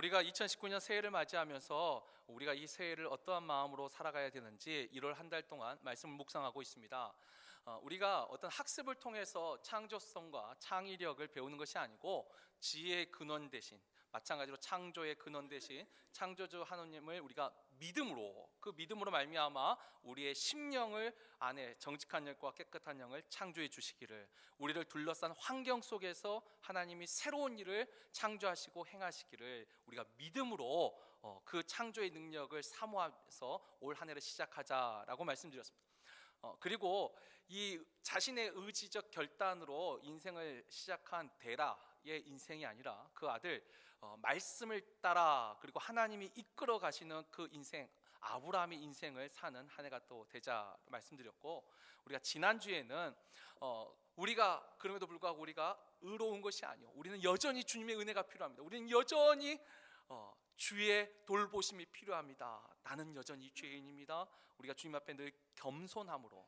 우리가 2019년 새해를 맞이하면서 우리가 이 새해를 어떠한 마음으로 살아가야 되는지 1월 한 달 동안 말씀을 묵상하고 있습니다. 우리가 어떤 학습을 통해서 창조성과 창의력을 배우는 것이 아니고 지혜의 근원 대신, 마찬가지로 창조의 근원 대신 창조주 하나님을 우리가 그 믿음으로 말미암아 우리의 심령을 안에 정직한 영과 깨끗한 영을 창조해 주시기를, 우리를 둘러싼 환경 속에서 하나님이 새로운 일을 창조하시고 행하시기를 우리가 믿음으로 그 창조의 능력을 사모하면서 올 한 해를 시작하자라고 말씀드렸습니다. 그리고 이 자신의 의지적 결단으로 인생을 시작한 데라의 인생이 아니라 그 아들 말씀을 따라 그리고 하나님이 이끌어 가시는 그 인생, 아브라함의 인생을 사는 한 해가 또 되자 말씀드렸고, 우리가 지난주에는 우리가 그럼에도 불구하고 우리가 의로운 것이 아니요, 우리는 여전히 주님의 은혜가 필요합니다. 우리는 여전히 주의 돌보심이 필요합니다. 나는 여전히 죄인입니다. 우리가 주님 앞에 늘 겸손함으로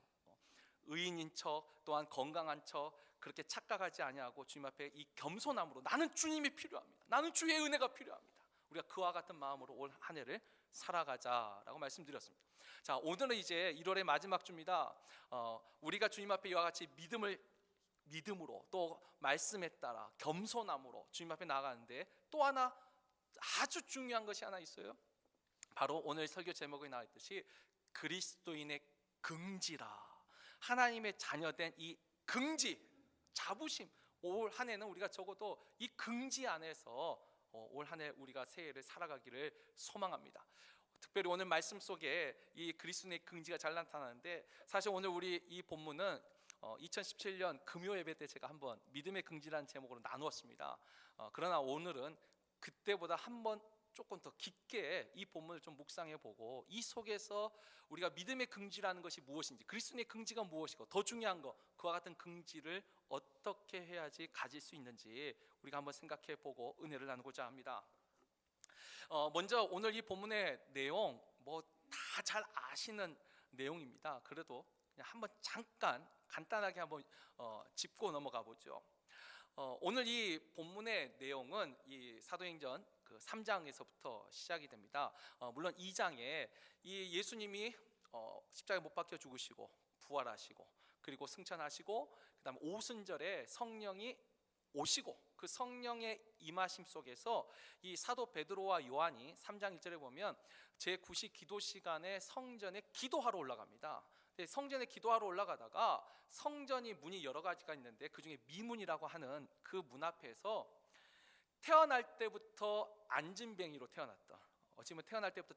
의인인 척, 또한 건강한 척 그렇게 착각하지 아니하고 주님 앞에 이 겸손함으로 나는 주님이 필요합니다. 나는 주의 은혜가 필요합니다. 우리가 그와 같은 마음으로 올 한 해를 살아가자라고 말씀드렸습니다. 자, 오늘은 이제 1월의 마지막 주입니다. 우리가 주님 앞에 이와 같이 믿음으로 또 말씀에 따라 겸손함으로 주님 앞에 나아가는데 또 하나 아주 중요한 것이 하나 있어요. 바로 오늘 설교 제목에 나와 있듯이 그리스도인의 긍지라. 하나님의 자녀된 이 긍지, 자부심. 올 한 해는 우리가 적어도 이 긍지 안에서 올 한 해 우리가 새해를 살아가기를 소망합니다. 특별히 오늘 말씀 속에 이 그리스도인의 긍지가 잘 나타나는데, 사실 오늘 우리 이 본문은 2017년 금요 예배 때 제가 한번 믿음의 긍지라는 제목으로 나누었습니다. 그러나 오늘은 그때보다 한번 조금 더 깊게 이 본문을 좀 묵상해 보고 이 속에서 우리가 믿음의 긍지라는 것이 무엇인지, 그리스도의 긍지가 무엇이고, 더 중요한 거 그와 같은 긍지를 어떻게 해야지 가질 수 있는지 우리가 한번 생각해 보고 은혜를 나누고자 합니다. 먼저 오늘 이 본문의 내용 뭐 다 잘 아시는 내용입니다. 그래도 그냥 한번 잠깐 간단하게 한번 짚고 넘어가 보죠. 오늘 이 본문의 내용은 이 사도행전 그 3장에서부터 시작이 됩니다. 물론 2장에 이 예수님이 십자가에 못 박혀 죽으시고 부활하시고 그리고 승천하시고 그다음에 오순절에 성령이 오시고 그 성령의 임하심 속에서 이 사도 베드로와 요한이 3장 1절에 보면 제9시 기도 시간에 성전에 기도하러 올라갑니다. 성전에 기도하러 올라가다가 성전이 문이 여러 가지가 있는데 그 중에 미문이라고 하는 그 문 앞에서 태어날 때부터 안진뱅이로 태어났던, 어찌 보면 태어날 때부터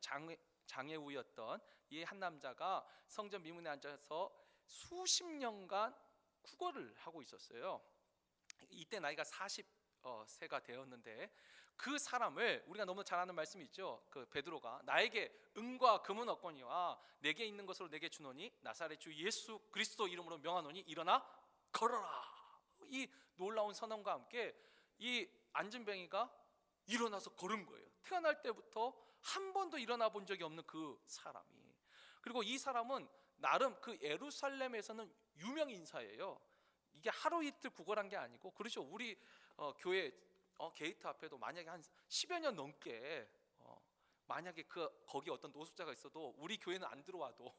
장애우였던 이 한 남자가 성전 미문에 앉아서 수십 년간 구걸을 하고 있었어요. 이때 나이가 40세가 되었는데 그 사람을 우리가 너무 잘 아는 말씀이 있죠. 그 베드로가 나에게 은과 금은 없거니와 내게 있는 것으로 내게 주노니 나사렛 주 예수 그리스도 이름으로 명하노니 일어나 걸어라. 이 놀라운 선언과 함께 이 안진뱅이가 일어나서 걸은 거예요. 태어날 때부터 한 번도 일어나 본 적이 없는 그 사람이. 그리고 이 사람은 나름 그 예루살렘에서는 유명 인사예요. 이게 하루 이틀 구걸한 게 아니고, 그렇죠. 우리 교회 게이트 앞에도 만약에 한 10여 년 넘게 만약에 거기 어떤 노숙자가 있어도 우리 교회는 안 들어와도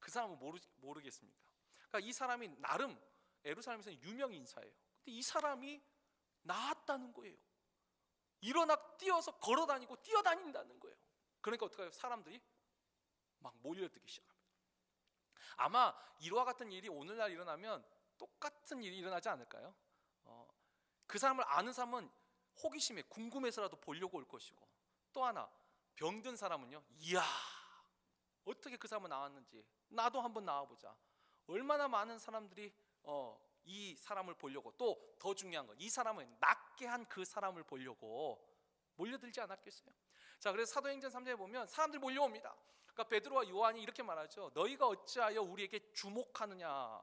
그 사람은 모르겠습니까? 그러니까 이 사람이 나름 예루살렘에서는 유명 인사예요. 근데 이 사람이 나았다는 거예요. 일어나 뛰어서 걸어다니고 뛰어다닌다는 거예요. 그러니까 어떻게 해요? 사람들이 막 몰려들기 시작합니다. 아마 이와 같은 일이 오늘날 일어나면 똑같은 일이 일어나지 않을까요? 그 사람을 아는 사람은 호기심에 궁금해서라도 보려고 올 것이고, 또 하나 병든 사람은요, 이야 어떻게 그 사람은 나았는지 나도 한번 나와보자. 얼마나 많은 사람들이 이 사람을 보려고, 또 더 중요한 건 이 사람을 낫게 한 그 사람을 보려고 몰려들지 않았겠어요? 자, 그래서 사도행전 3장에 보면 사람들이 몰려옵니다. 그러니까 베드로와 요한이 이렇게 말하죠. 너희가 어찌하여 우리에게 주목하느냐.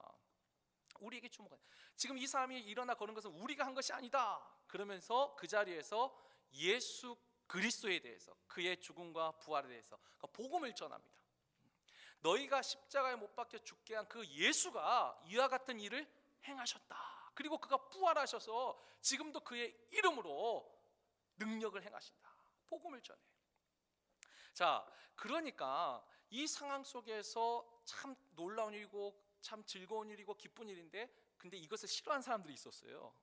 우리에게 주목하느냐. 지금 이 사람이 일어나 걸은 것은 우리가 한 것이 아니다. 그러면서 그 자리에서 예수 그리스도에 대해서, 그의 죽음과 부활에 대해서 그러니까 복음을 전합니다. 너희가 십자가에 못 박혀 죽게 한 그 예수가 이와 같은 일을 행하셨다. 그리고 그가 부활하셔서 지금도 그의 이름으로 능력을 행하신다. 복음을 전해. 자, 그러니까 이 상황 속에서 참 놀라운 일이고 참 즐거운 일이고 기쁜 일인데, 근데 이것을 싫어하는 사람들이 있었어요.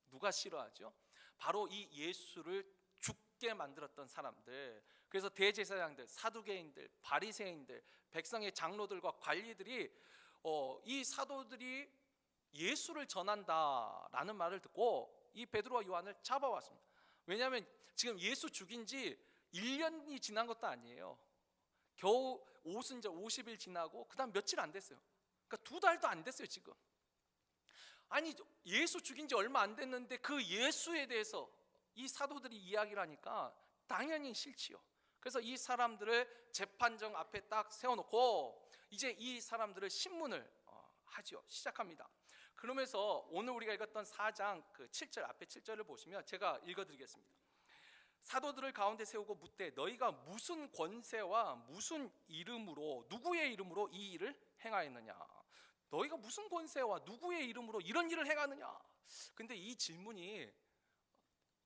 누가 싫어하죠? 바로 이 예수를 죽게 만들었던 사람들. 그래서 대제사장들, 사두개인들, 바리새인들, 백성의 장로들과 관리들이 이 사도들이 예수를 전한다라는 말을 듣고 이 베드로와 요한을 잡아왔습니다. 왜냐하면 지금 예수 죽인 지 1년이 지난 것도 아니에요. 겨우 이제 50일 지나고 그 다음 며칠 안 됐어요. 그러니까 2달도 안 됐어요 지금. 아니, 예수 죽인 지 얼마 안 됐는데 그 예수에 대해서 이 사도들이 이야기를 하니까 당연히 싫지요. 그래서 이 사람들을 재판정 앞에 딱 세워놓고 이제 이 사람들을 신문을 하죠. 시작합니다. 그러면서 오늘 우리가 읽었던 4장 그 7절, 앞에 7절을 보시면 제가 읽어드리겠습니다. 사도들을 가운데 세우고 묻되 너희가 무슨 권세와 무슨 이름으로, 누구의 이름으로 이 일을 행하였느냐. 너희가 무슨 권세와 누구의 이름으로 이런 일을 행하느냐. 근데 이 질문이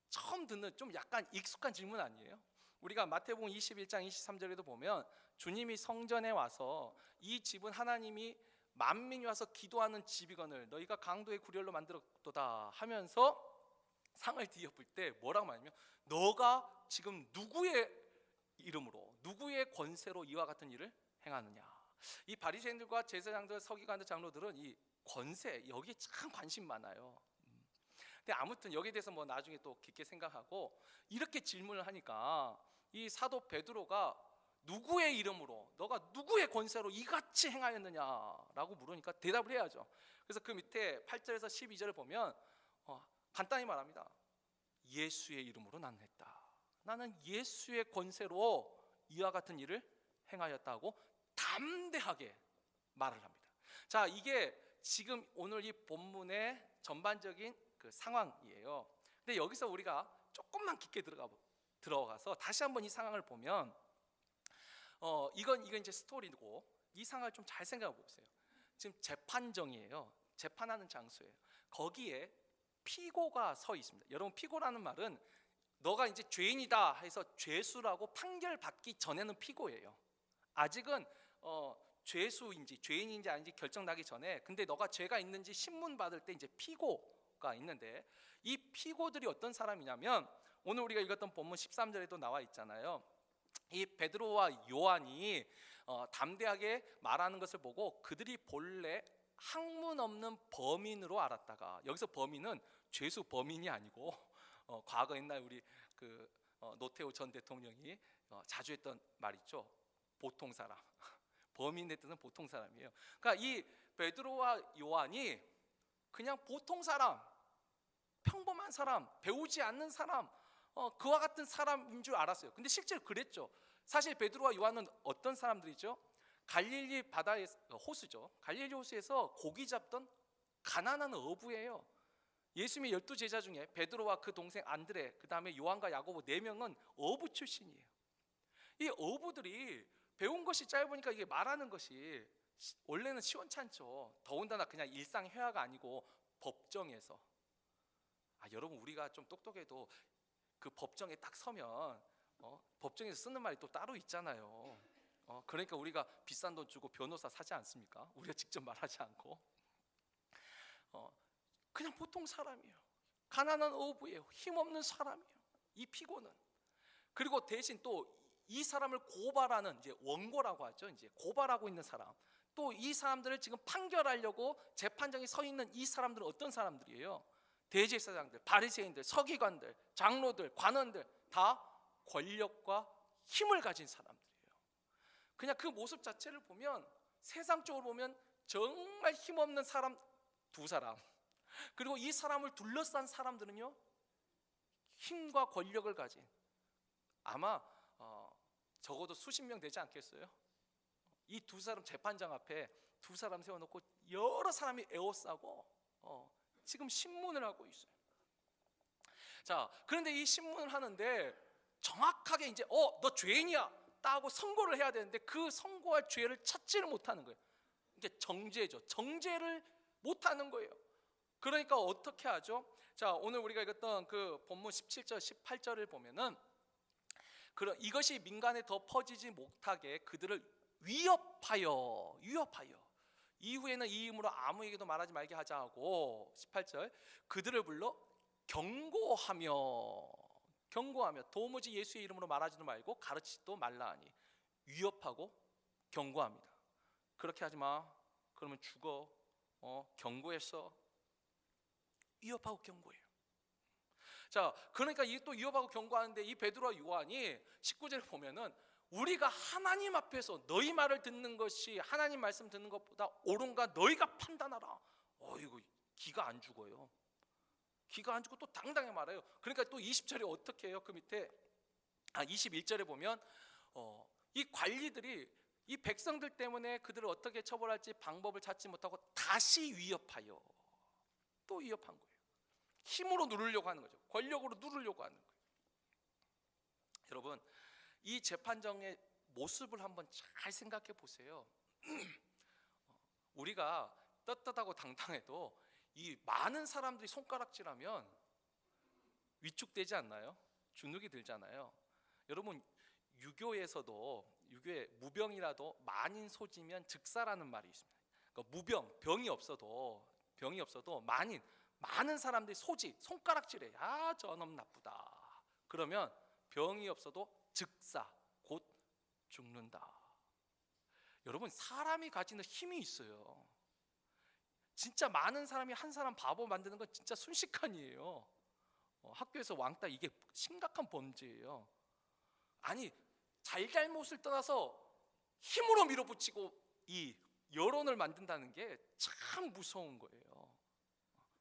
처음 듣는 좀 약간 익숙한 질문 아니에요? 우리가 마태복음 21장 23절에도 보면 주님이 성전에 와서 이 집은 하나님이 만민이 와서 기도하는 집이거늘 너희가 강도의 구렬로 만들었도다 하면서 상을 뒤엎을 때 뭐라고 말하냐면 너가 지금 누구의 이름으로 누구의 권세로 이와 같은 일을 행하느냐. 이 바리새인들과 제사장들, 서기관들, 장로들은 이 권세 여기에 참 관심 많아요. 근데 아무튼 여기에 대해서 뭐 나중에 또 깊게 생각하고 이렇게 질문을 하니까 이 사도 베드로가 누구의 이름으로, 너가 누구의 권세로 이같이 행하였느냐라고 물으니까 대답을 해야죠. 그래서 그 밑에 8절에서 12절을 보면 간단히 말합니다. 예수의 이름으로 나는 했다. 나는 예수의 권세로 이와 같은 일을 행하였다고 담대하게 말을 합니다. 자, 이게 지금 오늘 이 본문의 전반적인 그 상황이에요. 근데 여기서 우리가 조금만 깊게 들어가서 다시 한번 이 상황을 보면 이건 이제 스토리고 이 상황을 좀 잘 생각해 보세요. 지금 재판정이에요. 재판하는 장소예요. 거기에 피고가 서 있습니다. 여러분, 피고라는 말은 너가 이제 죄인이다 해서 죄수라고 판결받기 전에는 피고예요. 아직은 죄수인지 죄인인지 아닌지 결정나기 전에, 근데 너가 죄가 있는지 신문 받을 때 이제 피고가 있는데, 이 피고들이 어떤 사람이냐면 오늘 우리가 읽었던 본문 13절에도 나와 있잖아요. 이 베드로와 요한이 담대하게 말하는 것을 보고 그들이 본래 학문 없는 범인으로 알았다가, 여기서 범인은 죄수 범인이 아니고 과거 옛날 우리 그 노태우 전 대통령이 자주 했던 말 있죠. 보통 사람. 범인의 뜻은 보통 사람이에요. 그러니까 이 베드로와 요한이 그냥 보통 사람, 평범한 사람, 배우지 않는 사람, 그와 같은 사람인 줄 알았어요. 근데 실제로 그랬죠. 사실 베드로와 요한은 어떤 사람들이죠? 갈릴리 바다의 호수죠. 갈릴리 호수에서 고기 잡던 가난한 어부예요. 예수님의 12제자 중에 베드로와 그 동생 안드레, 그 다음에 요한과 야고보 4명은 어부 출신이에요. 이 어부들이 배운 것이 짧으니까 이게 말하는 것이 원래는 시원찮죠. 더군다나 그냥 일상 회화가 아니고 법정에서. 여러분, 우리가 좀 똑똑해도 그 법정에 딱 서면 법정에서 쓰는 말이 또 따로 있잖아요. 그러니까 우리가 비싼 돈 주고 변호사 사지 않습니까? 우리가 직접 말하지 않고. 그냥 보통 사람이에요. 가난한 어부예요. 힘없는 사람이에요. 이 피고는. 그리고 대신 또 이 사람을 고발하는, 이제 원고라고 하죠. 이제 고발하고 있는 사람. 또 이 사람들을 지금 판결하려고 재판장에 서 있는 이 사람들은 어떤 사람들이에요? 대제사장들, 바리새인들, 서기관들, 장로들, 관원들, 다 권력과 힘을 가진 사람들이에요. 그냥 그 모습 자체를 보면, 세상적으로 보면 정말 힘없는 사람 2사람, 그리고 이 사람을 둘러싼 사람들은요, 힘과 권력을 가진, 아마 적어도 수십 명 되지 않겠어요? 이 2사람 재판장 앞에 2사람 세워놓고 여러 사람이 에워싸고 지금 신문을 하고 있어요. 자, 그런데 이 신문을 하는데 정확하게 이제 너 죄인이야 따고 선고를 해야 되는데 그 선고할 죄를 찾지를 못하는 거예요. 이게 정죄죠. 정죄를 못하는 거예요. 그러니까 어떻게 하죠? 자, 오늘 우리가 읽었던 그 본문 17절 18절을 보면은 이것이 민간에 더 퍼지지 못하게 그들을 위협하여 이후에는 이 이름으로 아무에게도 말하지 말게 하자 하고 18절 그들을 불러 경고하며 도무지 예수의 이름으로 말하지도 말고 가르치지도 말라 하니 위협하고 경고합니다. 그렇게 하지 마. 그러면 죽어. 경고했어. 위협하고 경고해요. 자, 그러니까 이 또 위협하고 경고하는데 이 베드로와 요한이 19절을 보면은 우리가 하나님 앞에서 너희 말을 듣는 것이 하나님 말씀 듣는 것보다 옳은가 너희가 판단하라. 이거 기가 안 죽어요. 기가 안 죽고 또 당당히 말해요. 그러니까 또 20절에 어떻게 해요? 그 밑에 21절에 보면 이 관리들이 이 백성들 때문에 그들을 어떻게 처벌할지 방법을 찾지 못하고 다시 위협하여 또 위협한 거예요. 힘으로 누르려고 하는 거죠. 권력으로 누르려고 하는 거예요. 여러분, 이 재판정의 모습을 한번 잘 생각해 보세요. 우리가 떳떳하고 당당해도 이 많은 사람들이 손가락질하면 위축되지 않나요? 주눅이 들잖아요. 여러분, 유교에 무병이라도 만인 소지면 즉사라는 말이 있습니다. 그러니까 병이 없어도 많은 사람들이 손가락질해. 저놈 나쁘다. 그러면 병이 없어도 즉사, 곧 죽는다. 여러분, 사람이 가지는 힘이 있어요. 진짜 많은 사람이 한 사람 바보 만드는 건 진짜 순식간이에요. 학교에서 왕따, 이게 심각한 범죄예요. 아니, 잘잘못을 떠나서 힘으로 밀어붙이고 이 여론을 만든다는 게 참 무서운 거예요.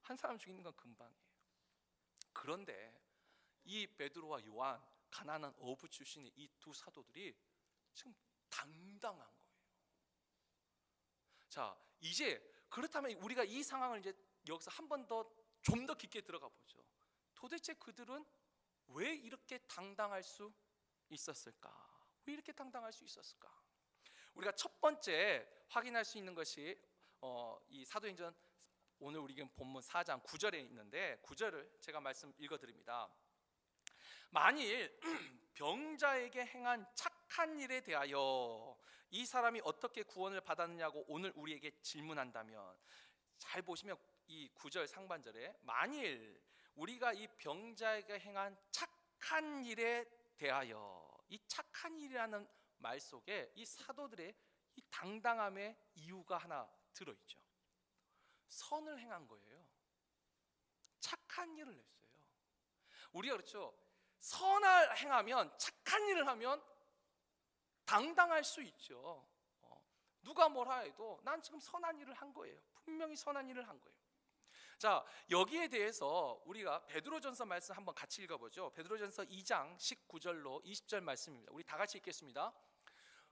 한 사람 죽이는 건 금방이에요. 그런데 이 베드로와 요한, 가난한 어부 출신의 이 두 사도들이 지금 당당한 거예요. 자, 이제 그렇다면 우리가 이 상황을 이제 여기서 한 번 더 좀 더 깊게 들어가 보죠. 도대체 그들은 왜 이렇게 당당할 수 있었을까? 왜 이렇게 당당할 수 있었을까? 우리가 첫 번째 확인할 수 있는 것이 이 사도행전 오늘 우리 본문 4장 9절에 있는데 9절을 제가 말씀 읽어드립니다. 만일 병자에게 행한 착한 일에 대하여 이 사람이 어떻게 구원을 받았느냐고 오늘 우리에게 질문한다면, 잘 보시면 이 9절 상반절에 만일 우리가 이 병자에게 행한 착한 일에 대하여, 이 착한 일이라는 말 속에 이 사도들의 이 당당함의 이유가 하나 들어있죠. 선을 행한 거예요. 착한 일을 했어요. 우리가 그렇죠, 선을 행하면, 착한 일을 하면 당당할 수 있죠. 누가 뭐라 해도 난 지금 선한 일을 한 거예요. 분명히 선한 일을 한 거예요. 자, 여기에 대해서 우리가 베드로전서 말씀 한번 같이 읽어보죠. 베드로전서 2장 19절로 20절 말씀입니다. 우리 다 같이 읽겠습니다.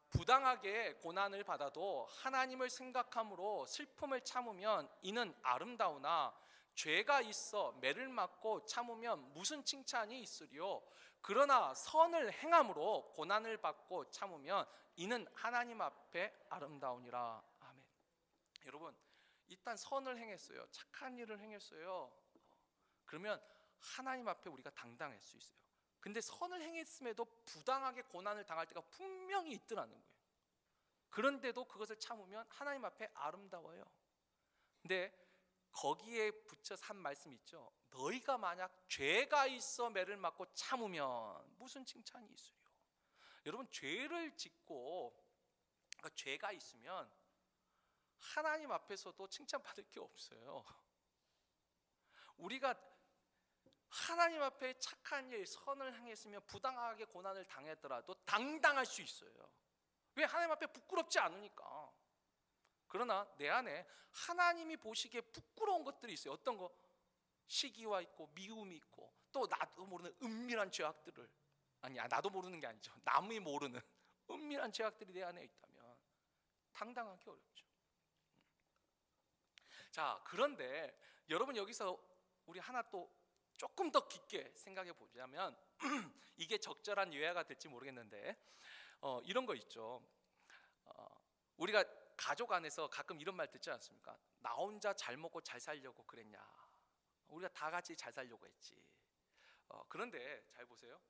부당하게 고난을 받아도 하나님을 생각함으로 슬픔을 참으면 이는 아름다우나 죄가 있어 매를 맞고 참으면 무슨 칭찬이 있으리요. 그러나 선을 행함으로 고난을 받고 참으면 이는 하나님 앞에 아름다우니라. 아멘. 여러분, 일단 선을 행했어요. 착한 일을 행했어요. 그러면 하나님 앞에 우리가 당당할 수 있어요. 근데 선을 행했음에도 부당하게 고난을 당할 때가 분명히 있더라는 거예요. 그런데도 그것을 참으면 하나님 앞에 아름다워요. 근데 거기에 붙여서 한 말씀 있죠. 너희가 만약 죄가 있어 매를 맞고 참으면 무슨 칭찬이 있으리요. 여러분, 죄를 짓고, 그러니까 죄가 있으면 하나님 앞에서도 칭찬받을 게 없어요. 우리가 하나님 앞에 착한 일, 선을 행했으면 부당하게 고난을 당했더라도 당당할 수 있어요. 왜? 하나님 앞에 부끄럽지 않으니까. 그러나 내 안에 하나님이 보시기에 부끄러운 것들이 있어요. 어떤 거? 시기와 있고 미움이 있고 또 나도 모르는 은밀한 죄악들을, 나도 모르는 게 아니죠. 남이 모르는 은밀한 죄악들이 내 안에 있다면 당당하기 어렵죠. 자, 그런데 여러분, 여기서 우리 하나 또 조금 더 깊게 생각해 보자면 이게 적절한 예화가 될지 모르겠는데 이런 거 있죠. 우리가 가족 안에서 가끔 이런 말 듣지 않습니까? 나 혼자 잘 먹고 잘 살려고 그랬냐. 우리가 다 같이 잘 살려고 했지. 그런데 잘 보세요.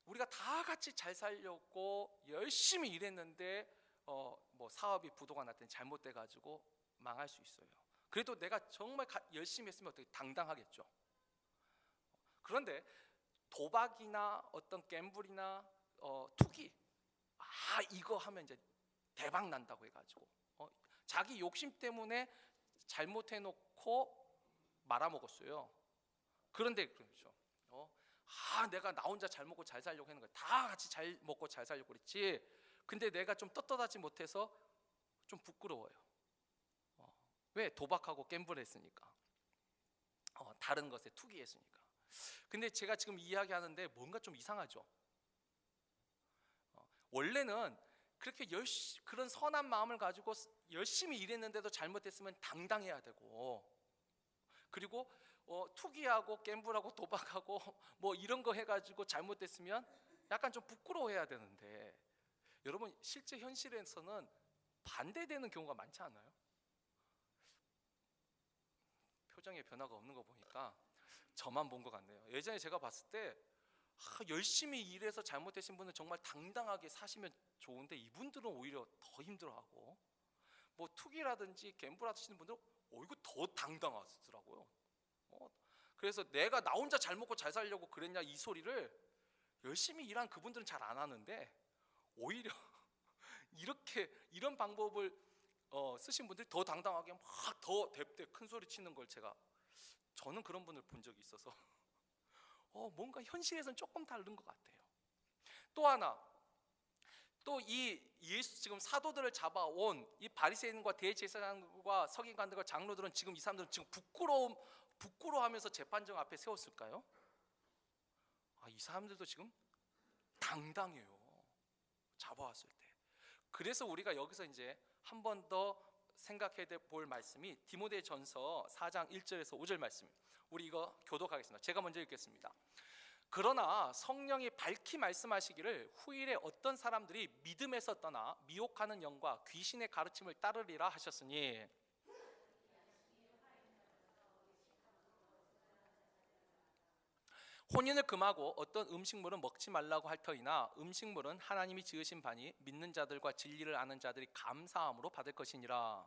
우리가 다 같이 잘 살려고 열심히 일했는데 뭐 사업이 부도가 났더니 잘못돼 가지고 망할 수 있어요. 그래도 내가 정말 열심히 했으면 어떻게 당당하겠죠. 그런데 도박이나 어떤 갬블이나 투기, 이거 하면 이제 대박 난다고 해가지고 자기 욕심 때문에 잘못해놓고 말아먹었어요. 그런데 그렇죠. 내가 나 혼자 잘 먹고 잘 살려고 하는 거야. 다 같이 잘 먹고 잘 살려고 그랬지. 근데 내가 좀 떳떳하지 못해서 좀 부끄러워요. 왜? 도박하고 갬블했으니까. 다른 것에 투기했으니까. 근데 제가 지금 이야기하는데 뭔가 좀 이상하죠. 원래는 그렇게 그런 선한 마음을 가지고 열심히 일했는데도 잘못했으면 당당해야 되고, 그리고 투기하고 갬블하고 도박하고 뭐 이런 거 해가지고 잘못됐으면 약간 좀 부끄러워해야 되는데, 여러분 실제 현실에서는 반대되는 경우가 많지 않아요? 표정에 변화가 없는 거 보니까 저만 본 것 같네요. 예전에 제가 봤을 때 열심히 일해서 잘못되신 분은 정말 당당하게 사시면 좋은데, 이분들은 오히려 더 힘들어하고, 뭐 투기라든지 갬블 하시는 분들은 이거 더 당당하시더라고요. 그래서 내가 나 혼자 잘 먹고 잘 살려고 그랬냐, 이 소리를 열심히 일한 그분들은 잘 안 하는데, 오히려 이런 방법을 쓰신 분들이 더 당당하게 막 더 대대 큰 소리 치는 걸 저는 그런 분을 본 적이 있어서 뭔가 현실에서는 조금 다른 것 같아요. 또 하나, 또 이 예수 지금 사도들을 잡아온 이 바리새인과 대제사장과 서기관들과 장로들은 지금 이 사람들은 지금 부끄러워하면서 재판정 앞에 세웠을까요? 이 사람들도 지금 당당해요. 잡아왔을 때. 그래서 우리가 여기서 이제 한 번 더 생각해 볼 말씀이 디모데전서 4장 1절에서 5절 말씀. 우리 이거 교독하겠습니다. 제가 먼저 읽겠습니다. 그러나 성령이 밝히 말씀하시기를 후일에 어떤 사람들이 믿음에서 떠나 미혹하는 영과 귀신의 가르침을 따르리라 하셨으니, 혼인을 금하고 어떤 음식물은 먹지 말라고 할 터이나 음식물은 하나님이 지으신 바니 믿는 자들과 진리를 아는 자들이 감사함으로 받을 것이니라.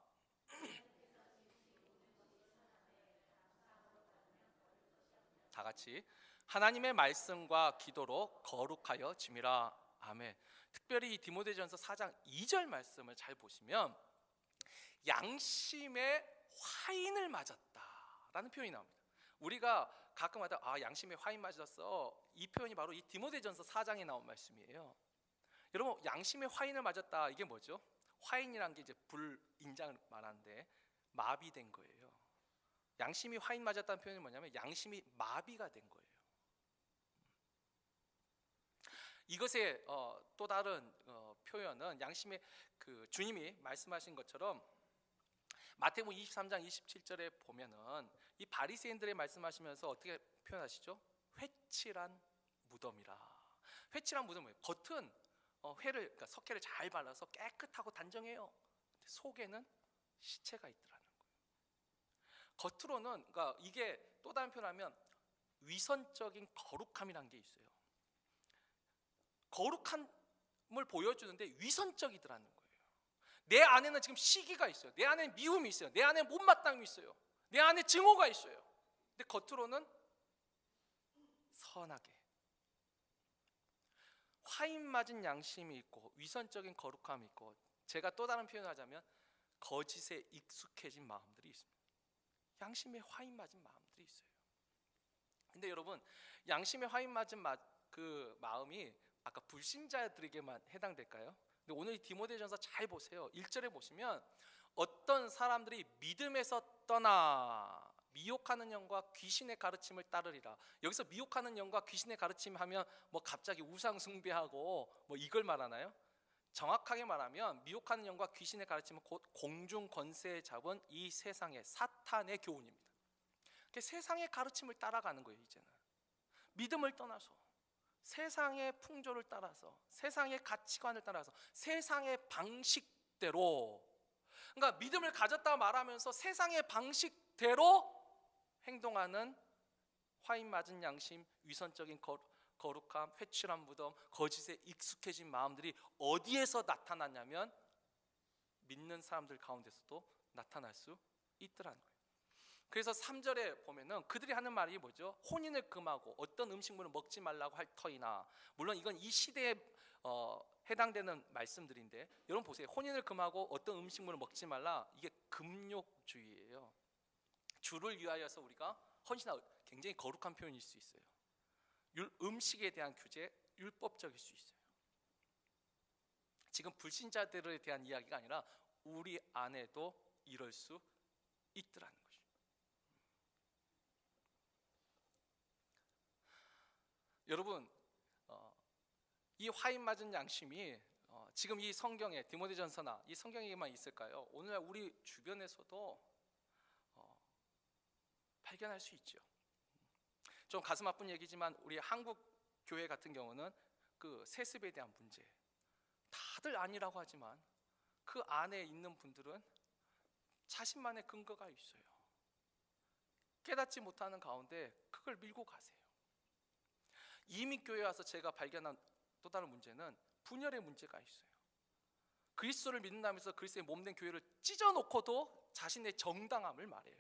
다 같이 하나님의 말씀과 기도로 거룩하여 짐이라. 아멘. 특별히 이 디모데전서 4장 2절 말씀을 잘 보시면 양심의 화인을 맞았다라는 표현이 나옵니다. 우리가 가끔마다 양심의 화인 맞았어, 이 표현이 바로 이 디모데전서 4장에 나온 말씀이에요. 여러분, 양심의 화인을 맞았다, 이게 뭐죠? 화인이란 게 이제 불인장을 말하는데 마비된 거예요. 양심이 화인 맞았다는 표현이 뭐냐면 양심이 마비가 된 거예요. 이것의 또 다른 표현은 양심의 주님이 말씀하신 것처럼 마태복음 23장 27절에 보면은 이 바리새인들의 말씀하시면서 어떻게 표현하시죠? 회칠한 무덤이라. 회칠한 무덤은 뭐예요? 겉은 그러니까 석회를 잘 발라서 깨끗하고 단정해요. 속에는 시체가 있더라는 거예요. 겉으로는, 그러니까 이게 또 다른 표현하면 위선적인 거룩함이란 게 있어요. 거룩함을 보여주는데 위선적이더라는 거예요. 내 안에는 지금 시기가 있어요. 내 안에 미움이 있어요. 내 안에 못마땅함이 있어요. 내 안에 증오가 있어요. 근데 겉으로는 선하게, 화인 맞은 양심이 있고 위선적인 거룩함이 있고, 제가 또 다른 표현을 하자면 거짓에 익숙해진 마음들이 있습니다. 양심에 화인 맞은 마음들이 있어요. 근데 여러분, 양심에 화인 맞은 그 마음이 아까 불신자들에게만 해당될까요? 근데 오늘 이 디모데전서 잘 보세요. 1절에 보시면 어떤 사람들이 믿음에서 떠나 미혹하는 영과 귀신의 가르침을 따르리라. 여기서 미혹하는 영과 귀신의 가르침 하면 뭐 갑자기 우상 숭배하고 뭐 이걸 말하나요? 정확하게 말하면 미혹하는 영과 귀신의 가르침은 곧 공중 권세에 잡은 이 세상의 사탄의 교훈입니다. 세상의 가르침을 따라가는 거예요. 이제는 믿음을 떠나서 세상의 풍조를 따라서, 세상의 가치관을 따라서, 세상의 방식대로, 그러니까 믿음을 가졌다 말하면서 세상의 방식대로 행동하는 화인 맞은 양심, 위선적인 거룩함, 회칠한 무덤, 거짓에 익숙해진 마음들이 어디에서 나타났냐면 믿는 사람들 가운데서도 나타날 수 있더라는 거예요. 그래서 3절에 보면은 그들이 하는 말이 뭐죠? 혼인을 금하고 어떤 음식물을 먹지 말라고 할 터이나, 물론 이건 이 시대에 해당되는 말씀들인데, 여러분 보세요. 혼인을 금하고 어떤 음식물을 먹지 말라, 이게 금욕주의예요. 주를 위하여서 우리가 헌신하고, 굉장히 거룩한 표현일 수 있어요. 음식에 대한 규제, 율법적일 수 있어요. 지금 불신자들에 대한 이야기가 아니라 우리 안에도 이럴 수 있더라는 거죠. 여러분, 이 화인 맞은 양심이 지금 이 성경에, 디모데전서나 이 성경에만 있을까요? 오늘날 우리 주변에서도 발견할 수 있죠. 좀 가슴 아픈 얘기지만 우리 한국 교회 같은 경우는 그 세습에 대한 문제, 다들 아니라고 하지만 그 안에 있는 분들은 자신만의 근거가 있어요. 깨닫지 못하는 가운데 그걸 밀고 가세요. 이민교회에 와서 제가 발견한 또 다른 문제는 분열의 문제가 있어요. 그리스도를 믿는다면서 그리스도의 몸된 교회를 찢어놓고도 자신의 정당함을 말해요.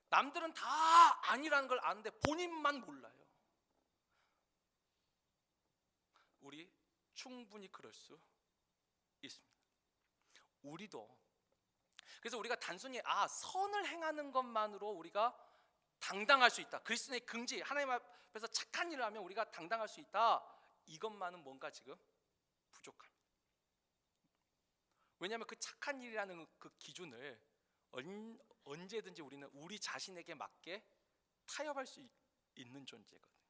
남들은 다 아니라는 걸 아는데 본인만 몰라요. 우리 충분히 그럴 수 있습니다. 우리도, 그래서 우리가 단순히 선을 행하는 것만으로 우리가 당당할 수 있다, 그리스도의 긍지, 하나님 앞에서 착한 일을 하면 우리가 당당할 수 있다, 이것만은 뭔가 지금 부족합니다. 왜냐하면 그 착한 일이라는 그 기준을 언제든지 우리는 우리 자신에게 맞게 타협할 수 있는 존재거든요.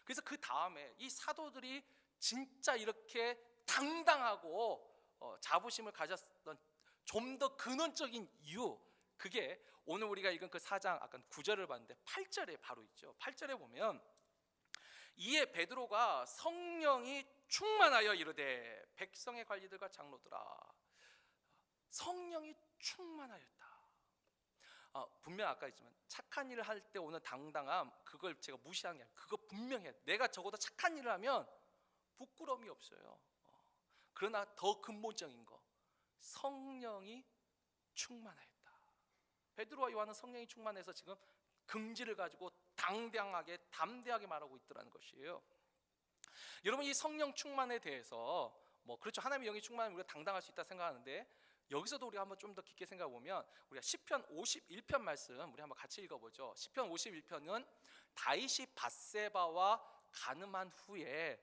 그래서 그 다음에 이 사도들이 진짜 이렇게 당당하고 자부심을 가졌던 좀 더 근원적인 이유, 그게 오늘 우리가 읽은 그 4장 아까 9절을 봤는데 8절에 바로 있죠. 8절에 보면 이에 베드로가 성령이 충만하여 이르되 백성의 관리들과 장로들아, 성령이 충만하였다. 분명 아까 했지만 착한 일을 할 때 오는 당당함, 그걸 제가 무시한 게 아니라 그거 분명해. 내가 적어도 착한 일을 하면 부끄러움이 없어요. 그러나 더 근본적인 거, 성령이 충만하였다. 베드로와 요한은 성령이 충만해서 지금 긍지를 가지고 당당하게 담대하게 말하고 있더라는 것이에요. 여러분, 이 성령 충만에 대해서 그렇죠, 하나님의 영이 충만하면 우리가 당당할 수 있다 생각하는데, 여기서도 우리가 한번 좀 더 깊게 생각해 보면 우리가 시편 51편 말씀 우리 한번 같이 읽어보죠. 시편 51편은 다윗이 밧세바와 간음한 후에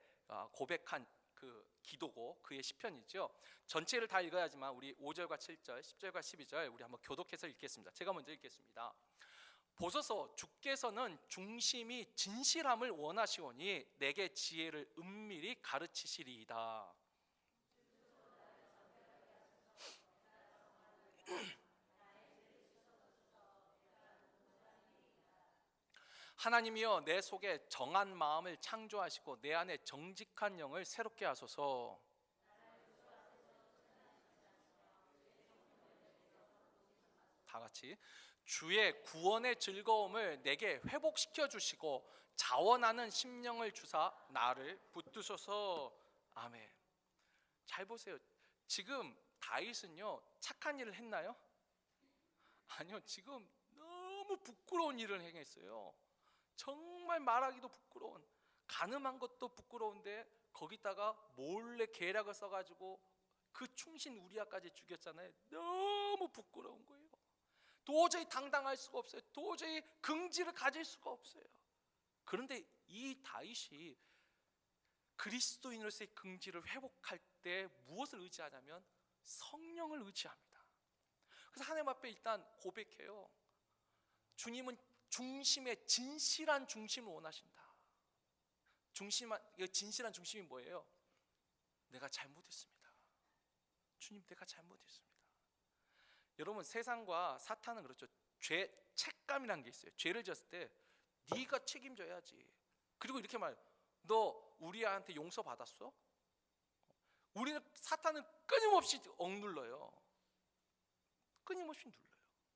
고백한 그 기도고 그의 시편이죠. 전체를 다 읽어야지만 우리 5절과 7절, 10절과 12절 우리 한번 교독해서 읽겠습니다. 제가 먼저 읽겠습니다. 보소서, 주께서는 중심이 진실함을 원하시오니 내게 지혜를 은밀히 가르치시리이다. 하나님이여, 내 속에 정한 마음을 창조하시고 내 안에 정직한 영을 새롭게 하소서. 다 같이. 주의 구원의 즐거움을 내게 회복시켜 주시고 자원하는 심령을 주사 나를 붙드소서. 아멘. 잘 보세요. 지금 다윗은요, 착한 일을 했나요? 아니요. 지금 너무 부끄러운 일을 행했어요. 정말 말하기도 부끄러운, 간음한 것도 부끄러운데 거기다가 몰래 계략을 써가지고 그 충신 우리아까지 죽였잖아요. 너무 부끄러운 거예요. 도저히 당당할 수가 없어요. 도저히 긍지를 가질 수가 없어요. 그런데 이 다윗이 그리스도인으로서의 긍지를 회복할 때 무엇을 의지하냐면 성령을 의지합니다. 그래서 하나님 앞에 일단 고백해요. 주님은 중심의 진실한 중심을 원하신다. 진실한 중심이 뭐예요? 내가 잘못했습니다. 주님, 내가 잘못했습니다. 여러분, 세상과 사탄은 그렇죠. 책감이라는 게 있어요. 죄를 지었을 때 네가 책임져야지. 그리고 이렇게 말해요. 너 우리한테 용서 받았어? 사탄은 끊임없이 억눌러요. 끊임없이 눌러요.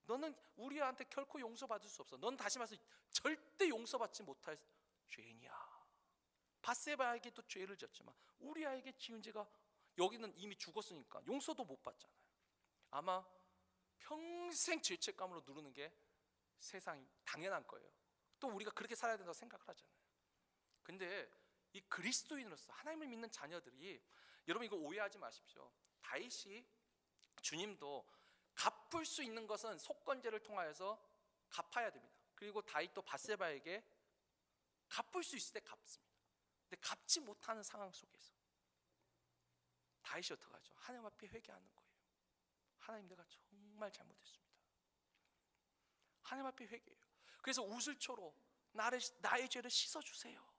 너는 우리한테 결코 용서받을 수 없어. 넌 다시 말해서 절대 용서받지 못할 죄인이야. 밧세바에게도 죄를 졌지만 우리아에게 지은 죄가, 여기는 이미 죽었으니까 용서도 못 받잖아요. 아마 평생 죄책감으로 누르는 게 세상이 당연한 거예요. 또 우리가 그렇게 살아야 된다고 생각을 하잖아요. 근데 이 그리스도인으로서 하나님을 믿는 자녀들이, 여러분 이거 오해하지 마십시오. 다윗이, 주님도 갚을 수 있는 것은 속건제를 통하여서 갚아야 됩니다. 그리고 다윗도 밧세바에게 갚을 수 있을 때 갚습니다. 근데 갚지 못하는 상황 속에서 다윗이 어떻게 하죠? 하나님 앞에 회개하는 거예요. 하나님, 내가 정말 잘못했습니다. 하나님 앞에 회개해요. 그래서 우슬초로 나의 죄를 씻어주세요.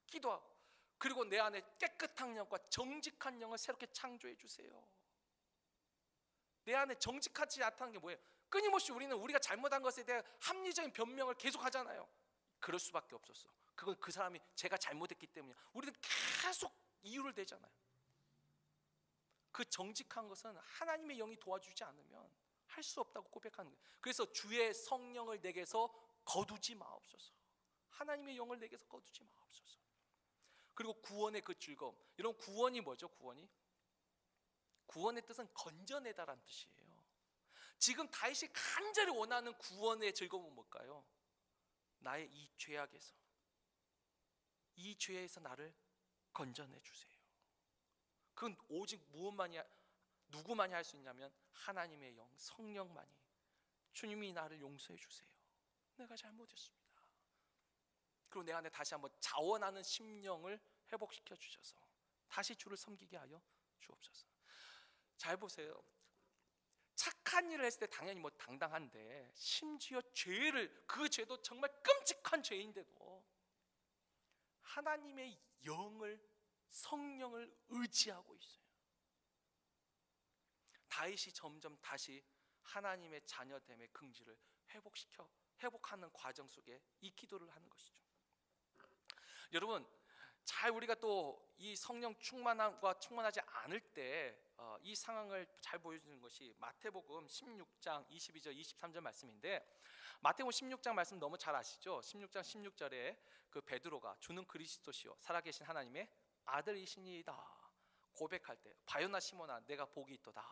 기도하고, 그리고 내 안에 깨끗한 영과 정직한 영을 새롭게 창조해 주세요. 내 안에 정직하지 않다는 게 뭐예요? 끊임없이 우리가 잘못한 것에 대한 합리적인 변명을 계속 하잖아요. 그럴 수밖에 없었어. 그건 그 사람이 제가 잘못했기 때문이야. 우리는 계속 이유를 대잖아요. 그 정직한 것은 하나님의 영이 도와주지 않으면 할 수 없다고 고백하는 거예요. 그래서 주의 성령을 내게서 거두지 마옵소서. 하나님의 영을 내게서 거두지 마옵소서. 그리고 구원의 그 즐거움. 이런 구원이 뭐죠? 구원의 뜻은 건져내다라는 뜻이에요. 지금 다윗이 간절히 원하는 구원의 즐거움은 뭘까요? 나의 이 죄악에서, 이 죄에서 나를 건져내 주세요. 그건 오직 누구만이 할 수 있냐면 하나님의 영, 성령만이. 주님이 나를 용서해 주세요. 내가 잘못했습니다. 그리고 내 안에 다시 한번 자원하는 심령을 회복시켜 주셔서 다시 주를 섬기게 하여 주옵소서. 잘 보세요. 착한 일을 했을 때 당연히 당당한데, 심지어 그 죄도 정말 끔찍한 죄인데도 하나님의 영을, 성령을 의지하고 있어요. 다윗이 점점 다시 하나님의 자녀됨의 긍지를 회복하는 과정 속에 이 기도를 하는 것이죠. 여러분, 우리가 또 이 성령 충만함과 충만하지 않을 때 이 상황을 잘 보여주는 것이 마태복음 16장 22절 23절 말씀인데, 마태복음 16장 말씀 너무 잘 아시죠? 16장 16절에 그 베드로가 주는 그리스도시요 살아계신 하나님의 아들이시니이다 고백할 때, 바요나 시몬아 내가 복이 있도다.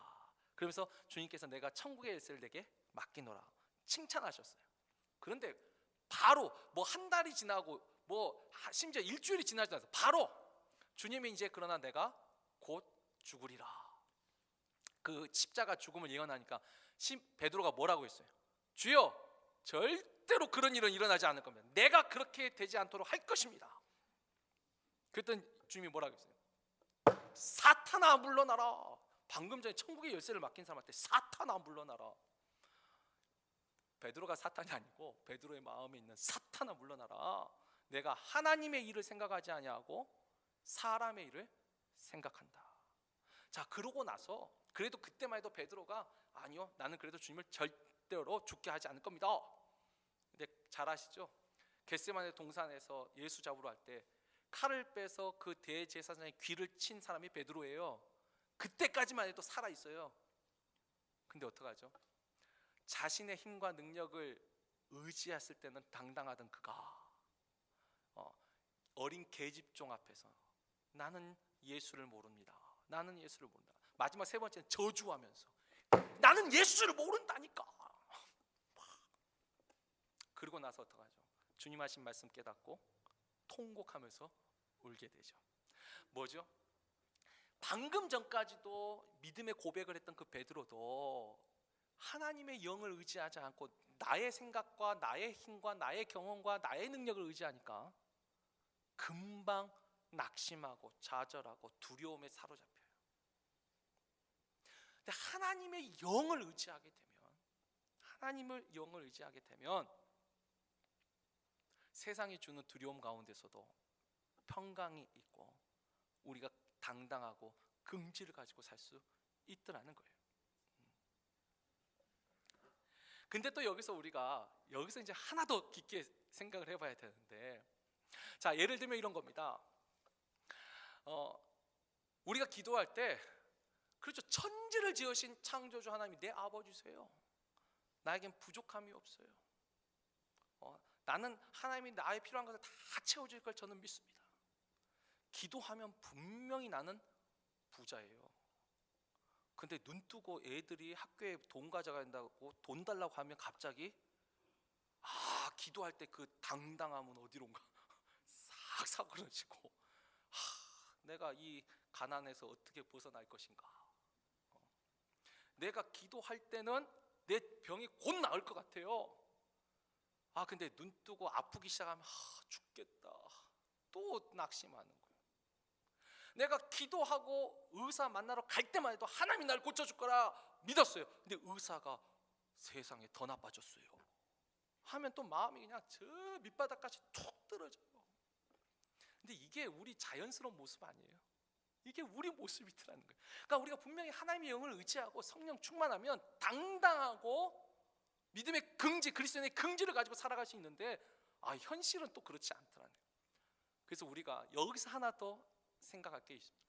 그러면서 주님께서 내가 천국의 열쇠를 내게 맡기노라 칭찬하셨어요. 그런데 바로 한 달이 지나고 심지어 일주일이 지나지 않아서 바로 주님이 이제 그러나 내가 곧 죽으리라, 그 십자가 죽음을 예언하니까 베드로가 뭐라고 했어요? 주여, 절대로 그런 일은 일어나지 않을 겁니다. 내가 그렇게 되지 않도록 할 것입니다. 그랬더니 주님이 뭐라고 했어요? 사탄아 물러나라. 방금 전에 천국의 열쇠를 맡긴 사람한테 사탄아 물러나라. 베드로가 사탄이 아니고 베드로의 마음에 있는 사탄아 물러나라. 내가 하나님의 일을 생각하지 아니하고 사람의 일을 생각한다. 자, 그러고 나서 그래도 그때만 해도 베드로가 아니요, 나는 그래도 주님을 절대로 죽게 하지 않을 겁니다. 근데 잘 아시죠? 겟세마네 동산에서 예수 잡으러 할 때 칼을 빼서 그 대제사장의 귀를 친 사람이 베드로예요. 그때까지만 해도 살아 있어요. 근데 어떡하죠? 자신의 힘과 능력을 의지했을 때는 당당하던 그가 어린 계집종 앞에서 나는 예수를 모릅니다. 나는 예수를 모른다. 마지막 세 번째는 저주하면서 나는 예수를 모른다니까. 그러고 나서 어떡하죠? 주님 하신 말씀 깨닫고 통곡하면서 울게 되죠. 뭐죠? 방금 전까지도 믿음의 고백을 했던 그 베드로도 하나님의 영을 의지하지 않고 나의 생각과 나의 힘과 나의 경험과 나의 능력을 의지하니까 금방 낙심하고 좌절하고 두려움에 사로잡혀요. 근데 하나님의 영을 의지하게 되면 세상이 주는 두려움 가운데서도 평강이 있고 우리가 당당하고 긍지를 가지고 살 수 있더라는 거예요. 근데 또 여기서 이제 하나 더 깊게 생각을 해봐야 되는데, 자, 예를 들면 이런 겁니다. 우리가 기도할 때, 그렇죠, 천지를 지으신 창조주 하나님이 내 아버지세요. 나에겐 부족함이 없어요. 나는 하나님이 나의 필요한 것을 다 채워줄 걸 저는 믿습니다. 기도하면 분명히 나는 부자예요. 근데 눈 뜨고 애들이 학교에 돈 가져가야 된다고 돈 달라고 하면 갑자기 기도할 때 그 당당함은 어디론가 싹 사그러지고 내가 이 가난에서 어떻게 벗어날 것인가. 내가 기도할 때는 내 병이 곧 나을 것 같아요. 근데 눈 뜨고 아프기 시작하면 죽겠다. 또 낙심하는 거예요. 내가 기도하고 의사 만나러 갈 때만 해도 하나님이 날 고쳐줄 거라 믿었어요. 근데 의사가 세상에 더 나빠졌어요 하면 또 마음이 그냥 저 밑바닥까지 툭 떨어져요. 근데 이게 우리 자연스러운 모습 아니에요. 이게 우리 모습이더라는 거예요. 그러니까 우리가 분명히 하나님의 영을 의지하고 성령 충만하면 당당하고 믿음의 긍지, 그리스도인의 긍지를 가지고 살아갈 수 있는데 현실은 또 그렇지 않더라는 거예요. 그래서 우리가 여기서 하나 더 생각할 게 있습니다.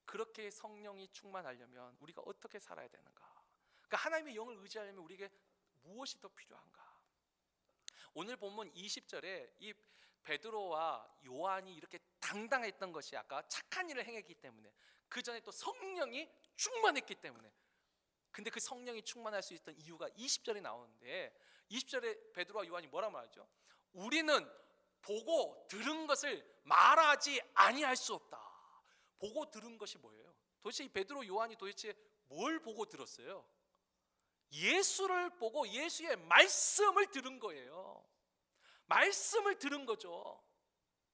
그렇게 성령이 충만하려면 우리가 어떻게 살아야 되는가? 그러니까 하나님의 영을 의지하려면 우리에게 무엇이 더 필요한가? 오늘 본문 20절에 이 베드로와 요한이 이렇게 당당했던 것이 아까 착한 일을 행했기 때문에, 그 전에 또 성령이 충만했기 때문에, 근데 그 성령이 충만할 수 있었던 이유가 20절에 나오는데, 20절에 베드로와 요한이 뭐라 말하죠? 우리는 보고 들은 것을 말하지 아니할 수 없다. 보고 들은 것이 뭐예요? 도대체 이 베드로 요한이 도대체 뭘 보고 들었어요? 예수를 보고 예수의 말씀을 들은 거예요. 말씀을 들은 거죠.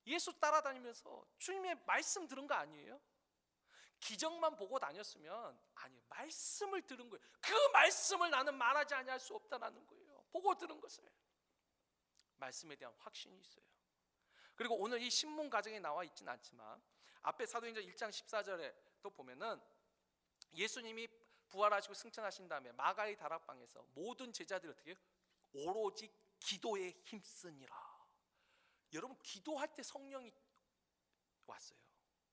예수 따라다니면서 주님의 말씀 들은 거 아니에요? 기적만 보고 다녔으면 아니에요. 말씀을 들은 거예요. 그 말씀을 나는 말하지 아니할 수 없다라는 거예요. 보고 들은 것을. 말씀에 대한 확신이 있어요. 그리고 오늘 이 신문 가정에 나와 있지는 않지만 앞에 사도행전 1장 14절에 또 보면은 예수님이 부활하시고 승천하신 다음에 마가의 다락방에서 모든 제자들이 어떻게 해요? 오로지 기도에 힘쓰니라. 여러분, 기도할 때 성령이 왔어요.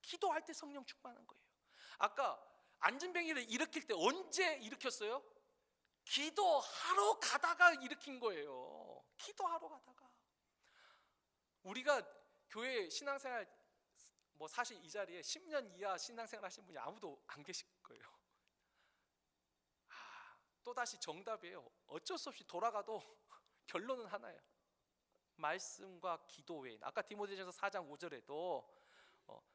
기도할 때 성령 충만한 거예요. 아까 안진뱅이를 일으킬 때 언제 일으켰어요? 기도하러 가다가 일으킨 거예요. 기도하러 가다가. 우리가 교회 신앙생활 사실 이 자리에 10년 이하 신앙생활 하신 분이 아무도 안 계실 거예요. 또다시 정답이에요. 어쩔 수 없이 돌아가도 결론은 하나예요. 말씀과 기도 외에. 아까 디모데전서 4장 5절에도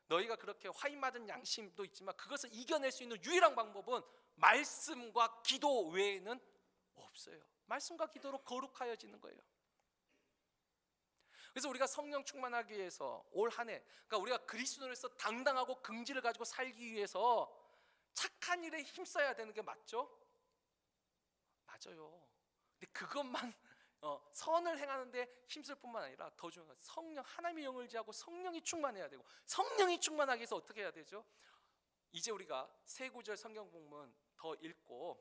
너희가 그렇게 화인맞은 양심도 있지만 그것을 이겨낼 수 있는 유일한 방법은 말씀과 기도 외에는 없어요. 말씀과 기도로 거룩하여지는 거예요. 그래서 우리가 성령 충만하기 위해서 올 한 해, 그러니까 우리가 그리스도인으로서 당당하고 긍지를 가지고 살기 위해서 착한 일에 힘써야 되는 게 맞죠? 맞아요. 근데 그것만 선을 행하는데 힘쓸 뿐만 아니라 더 중요한 건 성령, 하나님의 영을 의지하고 성령이 충만해야 되고, 성령이 충만하기 위해서 어떻게 해야 되죠? 이제 우리가 세 구절 성경 본문 더 읽고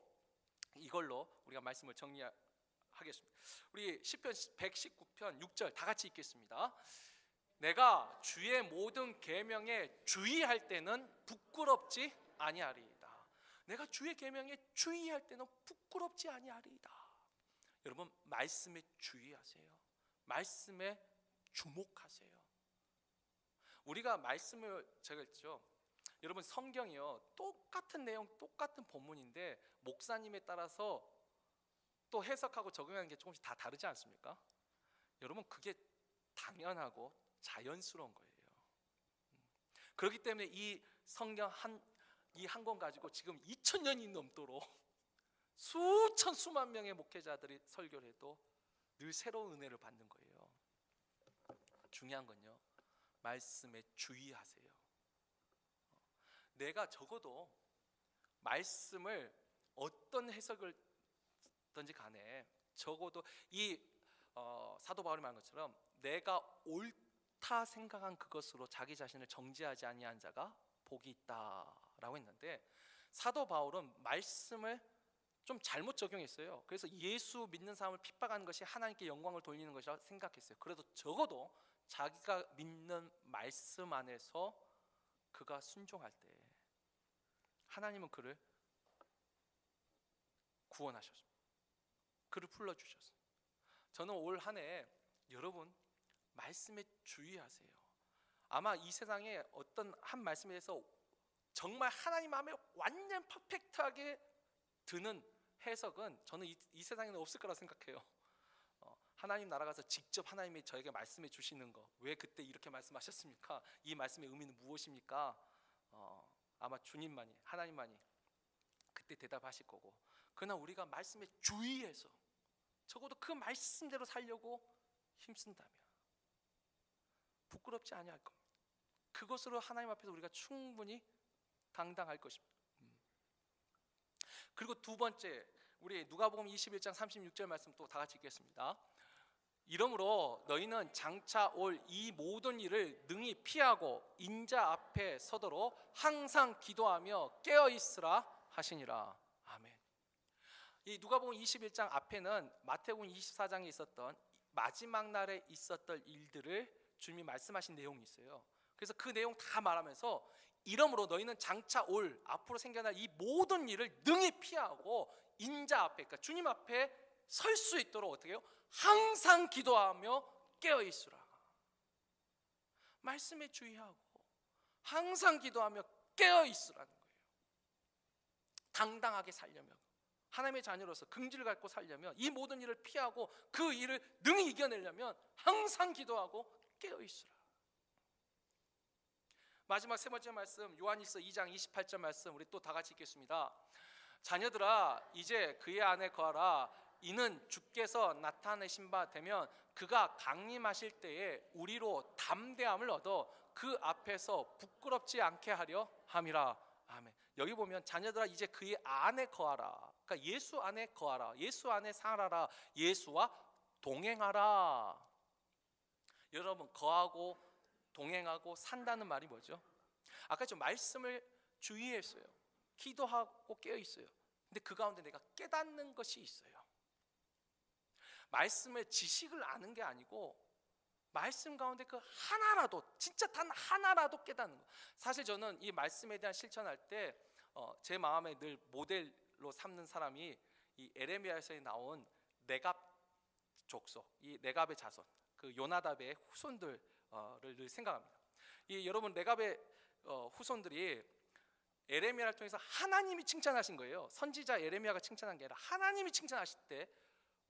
이걸로 우리가 말씀을 정리하겠습니다. 우리 시편 119편 6절 다 같이 읽겠습니다. 내가 주의 모든 계명에 주의할 때는 부끄럽지 아니하리이다. 내가 주의 계명에 주의할 때는 부끄럽지 아니하리이다. 여러분, 말씀에 주의하세요. 말씀에 주목하세요. 우리가 말씀을, 제가 했죠, 여러분 성경이요, 똑같은 내용 똑같은 본문인데 목사님에 따라서 또 해석하고 적용하는 게 조금씩 다 다르지 않습니까? 여러분, 그게 당연하고 자연스러운 거예요. 그렇기 때문에 이 성경 이 한 권 가지고 지금 2000년이 넘도록 수천 수만 명의 목회자들이 설교를 해도 늘 새로운 은혜를 받는 거예요. 중요한 건요, 말씀에 주의하세요. 내가 적어도 말씀을 어떤 해석을 든지 간에 적어도 이 사도 바울이 말한 것처럼 내가 옳다 생각한 그것으로 자기 자신을 정죄하지 아니한 자가 복이 있다라고 했는데, 사도 바울은 말씀을 좀 잘못 적용했어요. 그래서 예수 믿는 사람을 핍박하는 것이 하나님께 영광을 돌리는 것이라 생각했어요. 그래도 적어도 자기가 믿는 말씀 안에서 그가 순종할 때 하나님은 그를 구원하셨습니다. 그를 불러주셨어요. 저는 올 한 해 여러분 말씀에 주의하세요. 아마 이 세상에 어떤 한 말씀에 대해서 정말 하나님 마음에 완전 퍼펙트하게 드는 해석은 저는 이 세상에는 없을 거라 생각해요. 하나님 나라 가서 직접 하나님이 저에게 말씀해 주시는 거, 왜 그때 이렇게 말씀하셨습니까? 이 말씀의 의미는 무엇입니까? 아마 주님만이, 하나님만이 그때 대답하실 거고, 그러나 우리가 말씀에 주의해서 적어도 그 말씀대로 살려고 힘쓴다면 부끄럽지 아니할 겁니다. 그것으로 하나님 앞에서 우리가 충분히 당당할 것입니다. 그리고 두 번째, 우리 누가복음 21장 36절 말씀 또 다 같이 읽겠습니다. 이러므로 너희는 장차 올 이 모든 일을 능히 피하고 인자 앞에 서도록 항상 기도하며 깨어 있으라 하시니라. 아멘. 이 누가복음 21장 앞에는 마태복음 24장에 있었던 마지막 날에 있었던 일들을 주님이 말씀하신 내용이 있어요. 그래서 그 내용 다 말하면서 이러므로 너희는 장차 올 앞으로 생겨날 이 모든 일을 능히 피하고 인자 앞에, 그러니까 주님 앞에 설 수 있도록 어떻게 해요? 항상 기도하며 깨어 있으라. 말씀에 주의하고 항상 기도하며 깨어 있으라는 거예요. 당당하게 살려면, 하나님의 자녀로서 긍지를 갖고 살려면, 이 모든 일을 피하고 그 일을 능히 이겨내려면 항상 기도하고 깨어 있으라. 마지막 세 번째 말씀, 요한일서 2장 28절 말씀 우리 또 다 같이 읽겠습니다. 자녀들아 이제 그의 안에 거하라. 이는 주께서 나타내신 바 되면 그가 강림하실 때에 우리로 담대함을 얻어 그 앞에서 부끄럽지 않게 하려 함이라. 아멘. 여기 보면 자녀들아 이제 그의 안에 거하라. 그러니까 예수 안에 거하라. 예수 안에 살아라. 예수와 동행하라. 여러분, 거하고 동행하고 산다는 말이 뭐죠? 아까 좀 말씀을 주의했어요. 기도하고 깨어 있어요. 근데 그 가운데 내가 깨닫는 것이 있어요. 말씀의 지식을 아는 게 아니고 말씀 가운데 그 하나라도, 진짜 단 하나라도 깨닫는 거. 사실 저는 이 말씀에 대한 실천할 때 제 마음에 늘 모델로 삼는 사람이 이 에레미야에서 나온 네갑 족속, 이 네갑의 자손, 그 요나답의 후손들을 늘 생각합니다. 이 여러분, 네갑의 후손들이 에레미야를 통해서 하나님이 칭찬하신 거예요. 선지자 에레미야가 칭찬한 게 아니라 하나님이 칭찬하실 때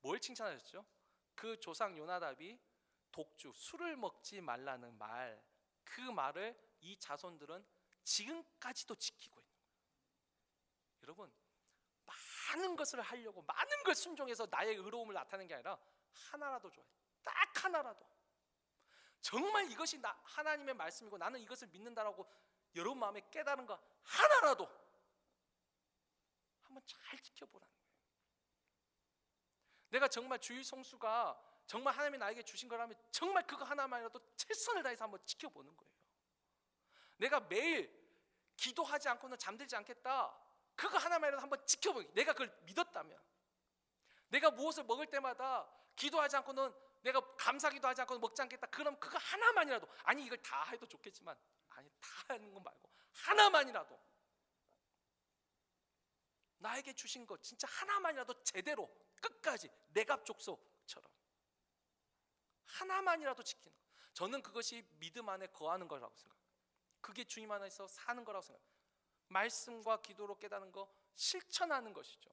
뭘 칭찬하셨죠? 그 조상 요나답이 독주, 술을 먹지 말라는 말, 그 말을 이 자손들은 지금까지도 지키고 있는 거예요. 여러분, 많은 것을 하려고 많은 걸 순종해서 나의 의로움을 나타내는 게 아니라 하나라도 좋아요. 딱 하나라도. 정말 이것이 하나님의 말씀이고 나는 이것을 믿는다라고 여러분 마음에 깨달은 거 하나라도 한번 잘 지켜보라는 거예요. 내가 정말 주일 성수가 정말 하나님이 나에게 주신 거라면 정말 그거 하나만이라도 최선을 다해서 한번 지켜보는 거예요. 내가 매일 기도하지 않고는 잠들지 않겠다, 그거 하나만이라도 한번 지켜보기. 내가 그걸 믿었다면, 내가 무엇을 먹을 때마다 기도하지 않고는, 내가 감사기도 하지 않고는 먹지 않겠다, 그럼 그거 하나만이라도, 아니 이걸 다 해도 좋겠지만, 아니 다 하는 건 말고 하나만이라도 나에게 주신 것 진짜 하나만이라도 제대로 끝까지 내갑 족속처럼 하나만이라도 지키는 것. 저는 그것이 믿음 안에 거하는 거라고 생각합니다. 그게 주님 안에서 사는 거라고 생각합니다. 말씀과 기도로 깨닫는 거, 실천하는 것이죠.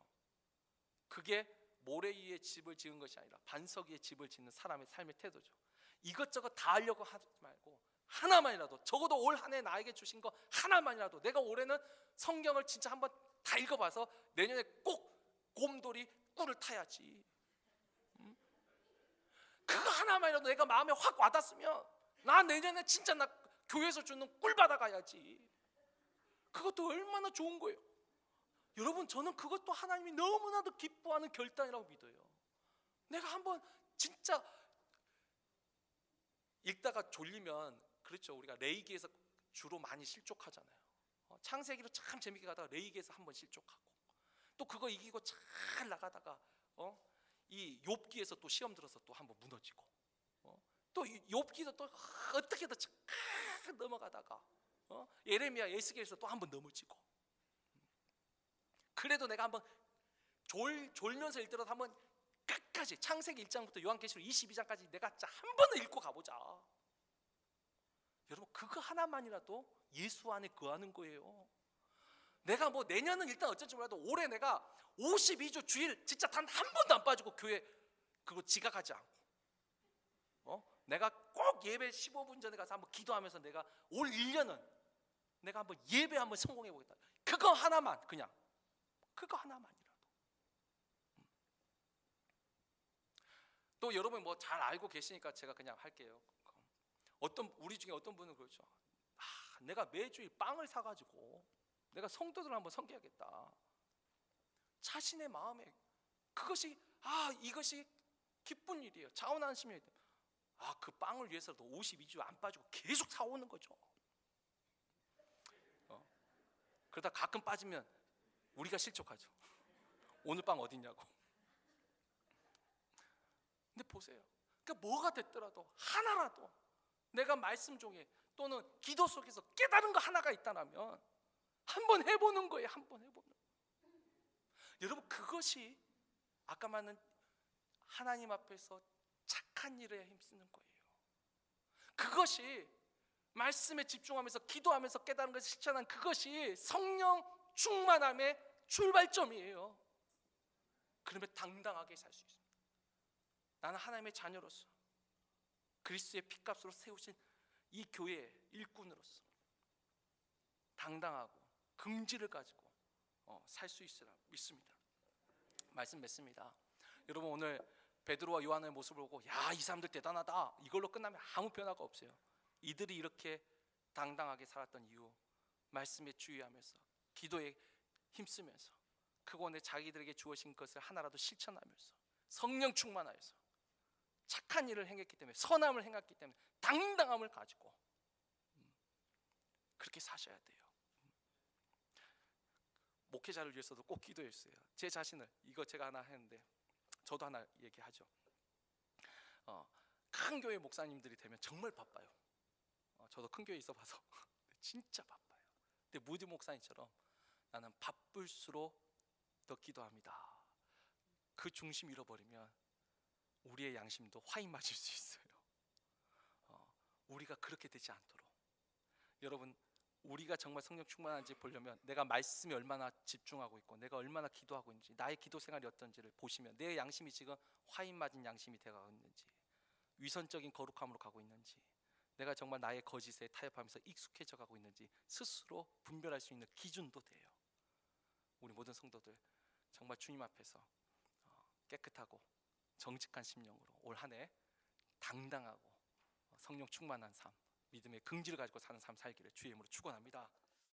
그게 모래 위에 집을 지은 것이 아니라 반석 위에 집을 짓는 사람의 삶의 태도죠. 이것저것 다 하려고 하지 말고 하나만이라도, 적어도 올 한 해 나에게 주신 거 하나만이라도, 내가 올해는 성경을 진짜 한번 다 읽어봐서 내년에 꼭 곰돌이 꿀을 타야지. 그거 하나만이라도 내가 마음에 확 와닿으면 나 내년에 진짜 나 교회에서 주는 꿀 받아가야지. 그것도 얼마나 좋은 거예요. 여러분, 저는 그것도 하나님이 너무나도 기뻐하는 결단이라고 믿어요. 내가 한번 진짜 읽다가 졸리면, 그렇죠, 우리가 레이기에서 주로 많이 실족하잖아요. 창세기로 참 재밌게 가다가 레이기에서 한번 실족하고, 또 그거 이기고 잘 나가다가 이 욥기에서 또 시험 들어서 또 한번 무너지고, 또 욥기도 또 어떻게든 잘 넘어가다가 예레미야, 에스겔에서 또 한번 넘어지고, 그래도 내가 한번 졸면서 읽더라도 한번 끝까지 창세기 1장부터 요한계시록 22장까지 내가 진짜 한 번은 읽고 가보자. 여러분 그거 하나만이라도 예수 안에 거하는 거예요. 내가 뭐 내년은 일단 어쩔지 몰라도 올해 내가 52주 주일 진짜 단 한 번도 안 빠지고 교회 그거 지각하지 않고 내가 꼭 예배 15분 전에 가서 한번 기도하면서 내가 올 1년은 내가 한번 예배 한번 성공해 보겠다. 그거 하나만 그냥 그거 하나만이라도. 또 여러분 뭐 잘 알고 계시니까 제가 그냥 할게요. 우리 중에 어떤 분은 그렇죠. 내가 매주일 빵을 사가지고 내가 성도들 한번 섬겨야겠다. 자신의 마음에 그것이 이것이 기쁜 일이에요. 자원하심이에요. 그 빵을 위해서도 52주 안 빠지고 계속 사오는 거죠. 그러다 가끔 빠지면 우리가 실족하죠. 오늘 빵 어딨냐고. 근데 보세요. 그러니까 뭐가 됐더라도 하나라도 내가 말씀 중에 또는 기도 속에서 깨달은 거 하나가 있다면 한번 해보는 거예요. 한번 해보는 거예요. 여러분 그것이 아까 말한 하나님 앞에서 착한 일에 힘쓰는 거예요. 그것이 말씀에 집중하면서 기도하면서 깨달은 것을 실천한 그것이 성령 충만함의 출발점이에요. 그러면 당당하게 살 수 있습니다. 나는 하나님의 자녀로서 그리스도의 피값으로 세우신 이 교회의 일꾼으로서 당당하고 긍지를 가지고 살 수 있으라 믿습니다. 말씀 맺습니다. 여러분 오늘 베드로와 요한의 모습을 보고 이 사람들 대단하다 이걸로 끝나면 아무 변화가 없어요. 이들이 이렇게 당당하게 살았던 이유 말씀에 주의하면서 기도에 힘쓰면서 그곳에 자기들에게 주어진 것을 하나라도 실천하면서 성령 충만하여서 착한 일을 행했기 때문에 선함을 행했기 때문에 당당함을 가지고 그렇게 사셔야 돼요. 목회자를 위해서도 꼭 기도했어요. 제 자신을 이거 제가 하나 했는데 저도 하나 얘기하죠. 큰 교회 목사님들이 되면 정말 바빠요. 저도 큰 교회 있어봐서 진짜 바빠요. 근데 무디 목사님처럼 나는 바쁠수록 더 기도합니다. 그 중심 잃어버리면 우리의 양심도 화인 맞을 수 있어요. 우리가 그렇게 되지 않도록 여러분 우리가 정말 성령 충만한지 보려면 내가 말씀에 얼마나 집중하고 있고 내가 얼마나 기도하고 있는지 나의 기도 생활이 어떤지를 보시면 내 양심이 지금 화인 맞은 양심이 되어가고 있는지 위선적인 거룩함으로 가고 있는지 내가 정말 나의 거짓에 타협하면서 익숙해져 가고 있는지 스스로 분별할 수 있는 기준도 돼요. 우리 모든 성도들 정말 주님 앞에서 깨끗하고 정직한 심령으로 올 한 해 당당하고 성령 충만한 삶 믿음의 긍지를 가지고 사는 삶 살기를 주의 이름으로 축원합니다.